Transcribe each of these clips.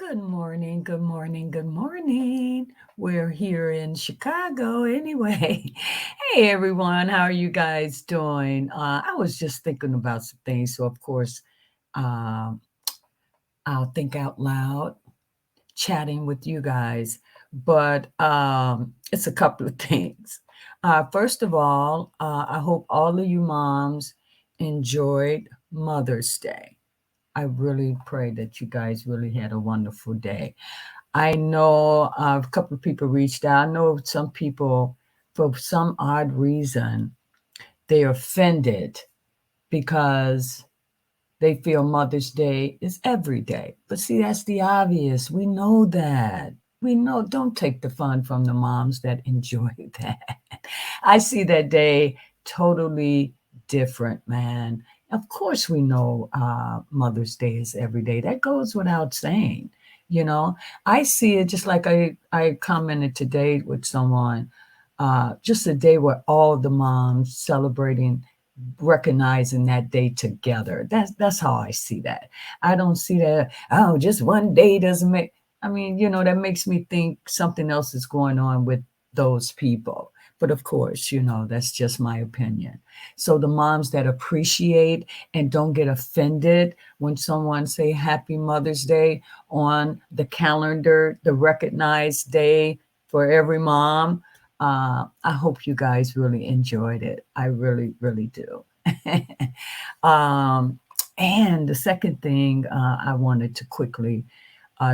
Good morning, good morning, good morning. We're here in Chicago anyway. Hey everyone, how are you guys doing? I was just thinking about some things, so of course, um, I'll think out loud, chatting with you guys. But it's a couple of things. First of all, I hope all of you moms enjoyed Mother's Day. I really pray that you guys really had a wonderful day. I know a couple of people reached out. I know some people, for some odd reason, they're offended because they feel Mother's Day is every day. But see, that's the obvious. We know that. We know, don't take the fun from the moms that enjoy that. I see that day totally different, man. Of course, we know Mother's Day is every day. That goes without saying. You know, I see it just like I commented today with someone, just a day where all the moms celebrating, recognizing that day together. That's how I see that. I don't see that, oh, just one day doesn't make, I mean, that makes me think something else is going on with those people. But of course, that's just my opinion. So the moms that appreciate and don't get offended when someone say Happy Mother's Day on the calendar, the recognized day for every mom, I hope you guys really enjoyed it. I really, really do. um, and the second thing I wanted to quickly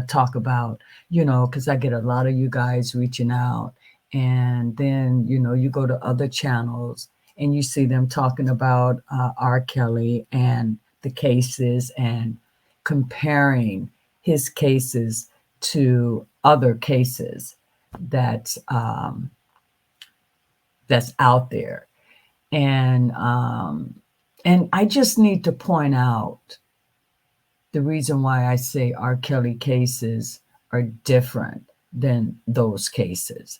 talk about, because I get a lot of you guys reaching out, and then, you go to other channels and you see them talking about R. Kelly and the cases and comparing his cases to other cases that that's out there. And I just need to point out the reason why I say R. Kelly cases are different than those cases.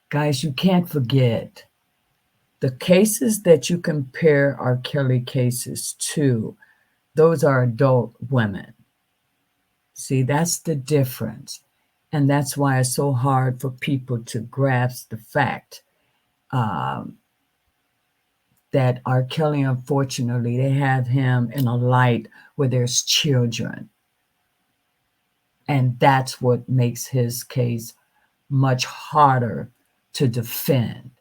Guys, you can't forget the cases that you compare R. Kelly cases to, those are adult women. See, that's the difference. And that's why it's so hard for people to grasp the fact um, that R. Kelly, unfortunately, they have him in a light where there's children. And that's what makes his case much harder to defend,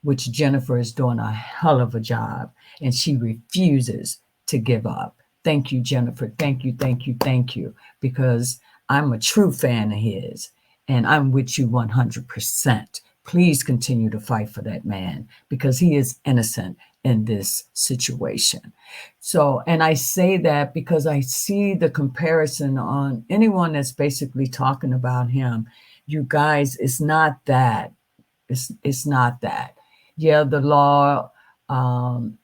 which Jennifer is doing a hell of a job, and she refuses to give up. Thank you, Jennifer. Thank you, thank you, thank you, because I'm a true fan of his, and I'm with you 100%. Please continue to fight for that man because he is innocent in this situation. So, and I say that because I see the comparison on anyone that's basically talking about him. You guys, it's not that. It's not that. Yeah, the law, um,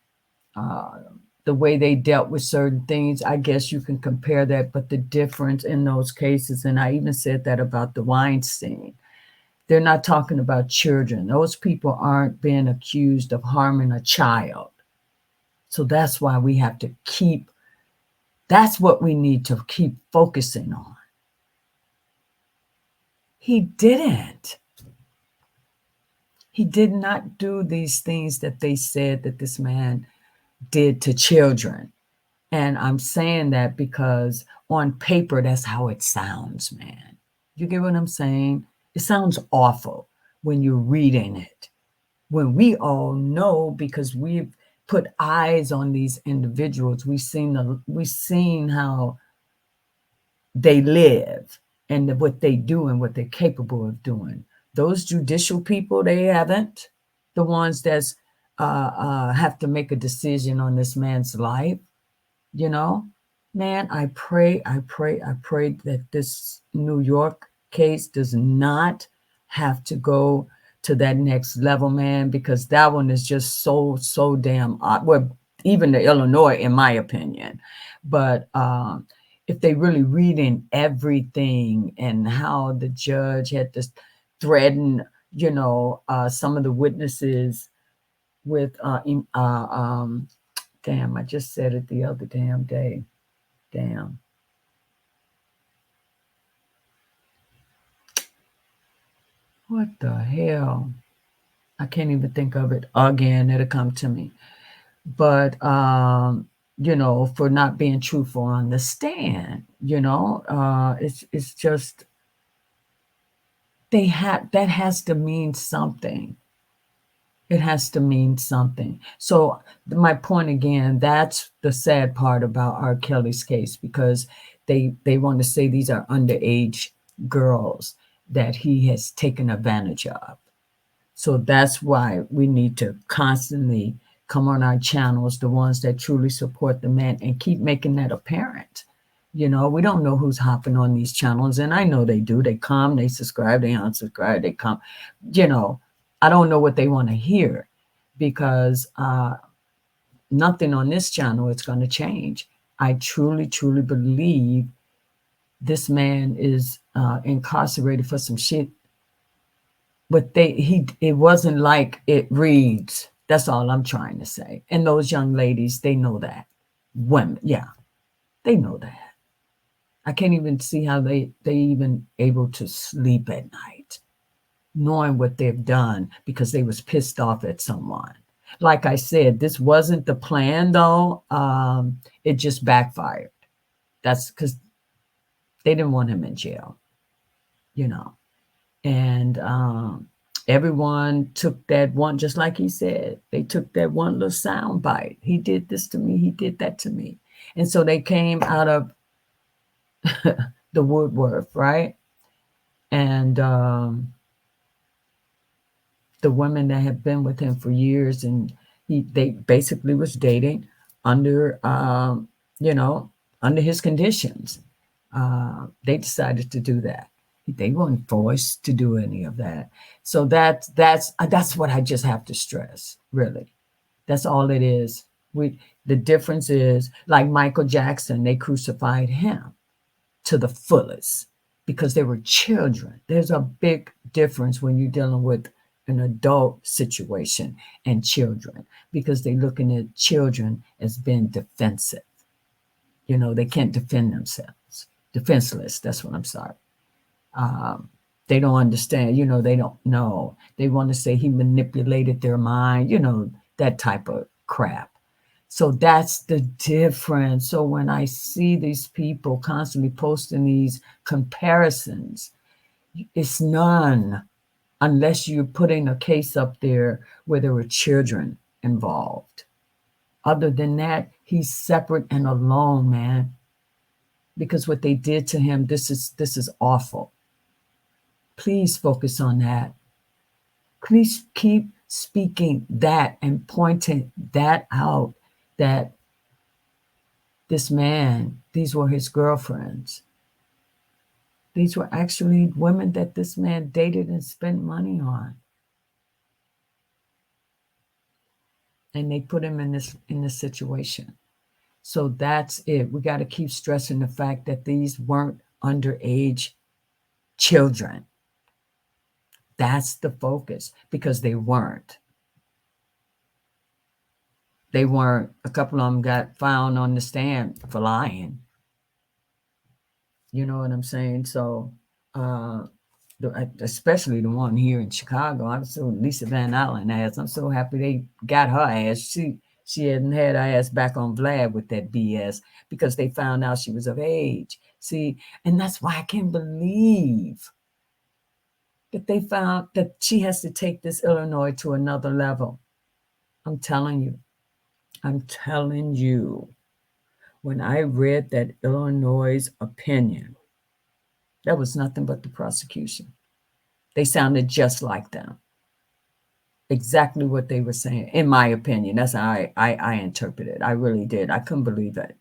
uh, the way they dealt with certain things, I guess you can compare that. But the difference in those cases, and I even said that about the Weinstein, they're not talking about children. Those people aren't being accused of harming a child. So that's why we have to keep, that's what we need to keep focusing on. He didn't. He did not do these things that they said that this man did to children. And I'm saying that because on paper, that's how it sounds, man. You get what I'm saying? It sounds awful when you're reading it. When we all know, because we've put eyes on these individuals, we've seen how they live and what they do and what they're capable of doing. Those judicial people, they haven't. The ones that's have to make a decision on this man's life, you know, man, I pray that this New York case does not have to go to that next level, man, because that one is just so damn odd. Well, even the Illinois, in my opinion. But if they really read in everything and how the judge had to threaten, some of the witnesses with damn, I just said it the other damn day. Damn. What the hell? I can't even think of it again. It'll come to me. But for not being truthful on the stand, it's just that has to mean something. It has to mean something. So my point again, that's the sad part about R. Kelly's case, because they want to say these are underage girls that he has taken advantage of. So that's why we need to constantly come on our channels, the ones that truly support the man, and keep making that apparent. We don't know who's hopping on these channels, and I know they do. They come, they subscribe, they unsubscribe, they come. You know, I don't know what they want to hear, because nothing on this channel is going to change. I truly, truly believe this man is incarcerated for some shit, but it wasn't like it reads. That's all I'm trying to say. And those young ladies, they know that. Women, yeah, they know that. I can't even see how they even able to sleep at night, knowing what they've done because they was pissed off at someone. Like I said, this wasn't the plan though. It just backfired. That's because they didn't want him in jail, you know. And everyone took that one, just like he said, they took that one little sound bite. He did this to me, he did that to me. And so they came out of the woodwork, right? And the women that had been with him for years, and they basically was dating under you know under his conditions. They decided to do that. They weren't forced to do any of that. So that's what I just have to stress, really. That's all it is. The difference is, like Michael Jackson, they crucified him to the fullest because they were children. There's a big difference when you're dealing with an adult situation and children, because they're looking at children as being defensive. They can't defend themselves. Defenseless, that's what I'm sorry. Um, they don't understand, they don't know. They want to say he manipulated their mind, that type of crap. So that's the difference. So when I see these people constantly posting these comparisons, it's none, unless you're putting a case up there where there were children involved. Other than that, he's separate and alone, man. Because what they did to him, this is awful. Please focus on that. Please keep speaking that and pointing that out, that this man, these were his girlfriends. These were actually women that this man dated and spent money on. And they put him in this situation. So that's it. We got to keep stressing the fact that these weren't underage children. That's the focus, because they weren't. They weren't. A couple of them got found on the stand for lying. You know what I'm saying? So, uh, especially the one here in Chicago. I'm so Lisa Van Allen ass. I'm so happy they got her ass. She hadn't had her ass back on Vlad with that BS, because they found out she was of age. See, and that's why I can't believe that they found that she has to take this Illinois to another level. I'm telling you. I'm telling you. When I read that Illinois' opinion, that was nothing but the prosecution. They sounded just like them. Exactly what they were saying, in my opinion. That's how I interpret it. I really did. I couldn't believe it.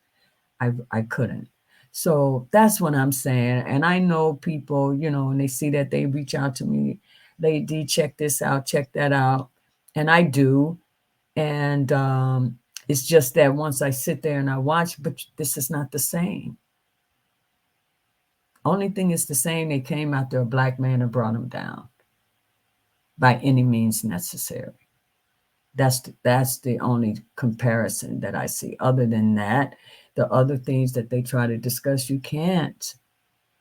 I couldn't. So that's what I'm saying. And I know people, and they see that, they reach out to me. Lady, check this out, check that out. And I do. And it's just that once I sit there and I watch, but this is not the same. Only thing is the same, they came after a black man and brought him down by any means necessary. That's the only comparison that I see. Other than that, the other things that they try to discuss, you can't,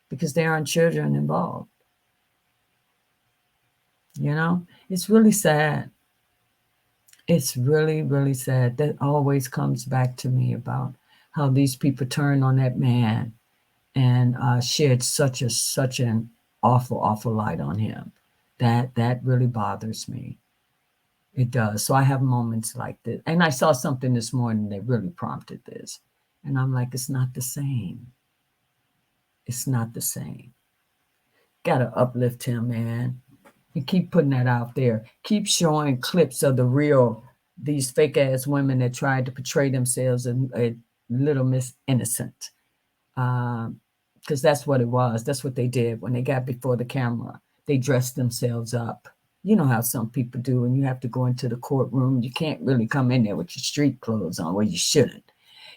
because there aren't children involved. You know, it's really sad. It's really, really sad. That always comes back to me about how these people turn on that man and shed such an awful light on him. That really bothers me. It does. So I have moments like this, and I saw something this morning that really prompted this, and I'm like, it's not the same. It's not the same. Gotta uplift him, man. And keep putting that out there. Keep showing clips of the real, these fake ass women that tried to portray themselves as a little Miss Innocent. Because that's what it was. That's what they did when they got before the camera. They dressed themselves up. You know how some people do when you have to go into the courtroom. You can't really come in there with your street clothes on. Well, you shouldn't.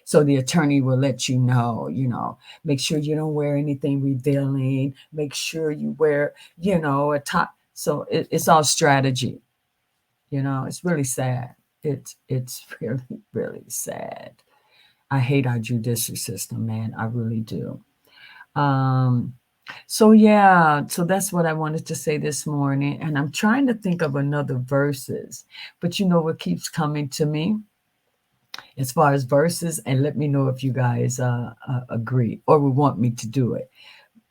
So the attorney will let you know, make sure you don't wear anything revealing. Make sure you wear, a top. So it's all strategy. It's really sad. It's really sad. I hate our judicial system, man. I really do. Um, so yeah, so that's what I wanted to say this morning. And I'm trying to think of another verses, but you know what keeps coming to me as far as verses, and let me know if you guys agree or would want me to do it.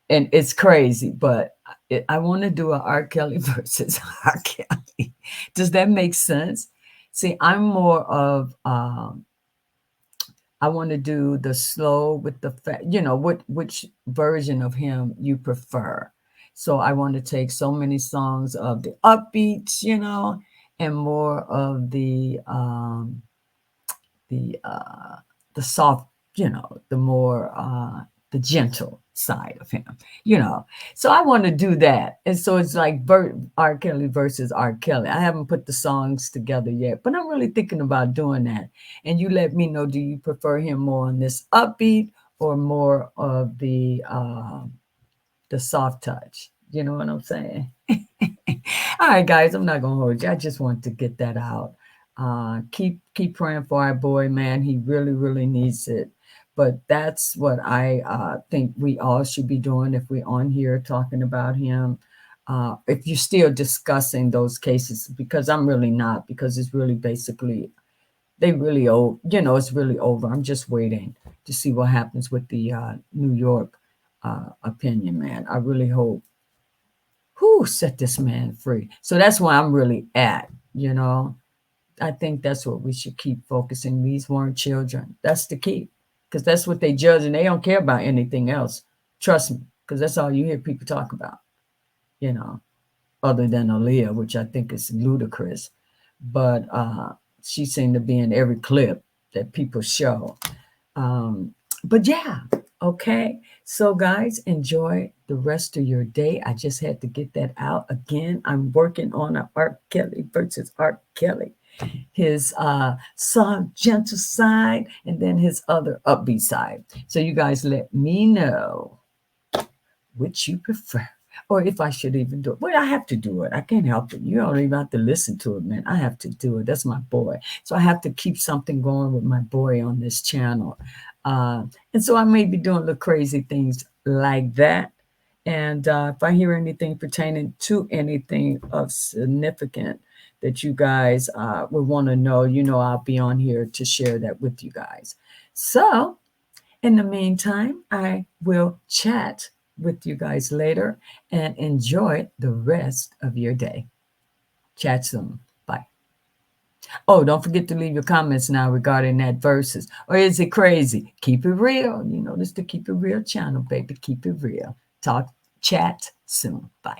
And it's crazy, but I want to do a R. Kelly versus R. Kelly. Does that make sense? See, I'm more of I want to do the slow with the which version of him you prefer. So I want to take so many songs of the upbeats, and more of the the soft, the more the gentle side of him, you know. So I want to do that, and so it's like R. Kelly versus R. Kelly. I haven't put the songs together yet, but I'm really thinking about doing that. And you let me know: do you prefer him more on this upbeat or more of the soft touch? You know what I'm saying? All right, guys, I'm not gonna hold you. I just want to get that out. Keep praying for our boy, man. He really, really needs it. But that's what I think we all should be doing if we're on here talking about him. If you're still discussing those cases, because I'm really not, because it's really basically they really old. It's really over. I'm just waiting to see what happens with the New York opinion, man. I really hope who set this man free. So that's where I'm really at. I think that's what we should keep focusing. These weren't children. That's the key. Because that's what they judge and they don't care about anything else. Trust me. Because that's all you hear people talk about, you know, other than Aaliyah, which I think is ludicrous. But she seemed to be in every clip that people show. Um, but yeah, okay. So, guys, enjoy the rest of your day. I just had to get that out again. I'm working on a R. Kelly versus R. Kelly, his soft, gentle side, and then his other upbeat side. So, you guys let me know which you prefer. Or if I should even do it. Well, I have to do it. I can't help it. You don't even have to listen to it, man. I have to do it. That's my boy. So I have to keep something going with my boy on this channel. And so I may be doing little crazy things like that. And if I hear anything pertaining to anything of significant that you guys would want to know, I'll be on here to share that with you guys. So in the meantime, I will chat with you guys later and enjoy the rest of your day. Chat soon. Bye. Oh, don't forget to leave your comments now regarding that verses. Or is it crazy? Keep it real. This the Keep It Real channel, baby. Keep it real. Chat soon. Bye.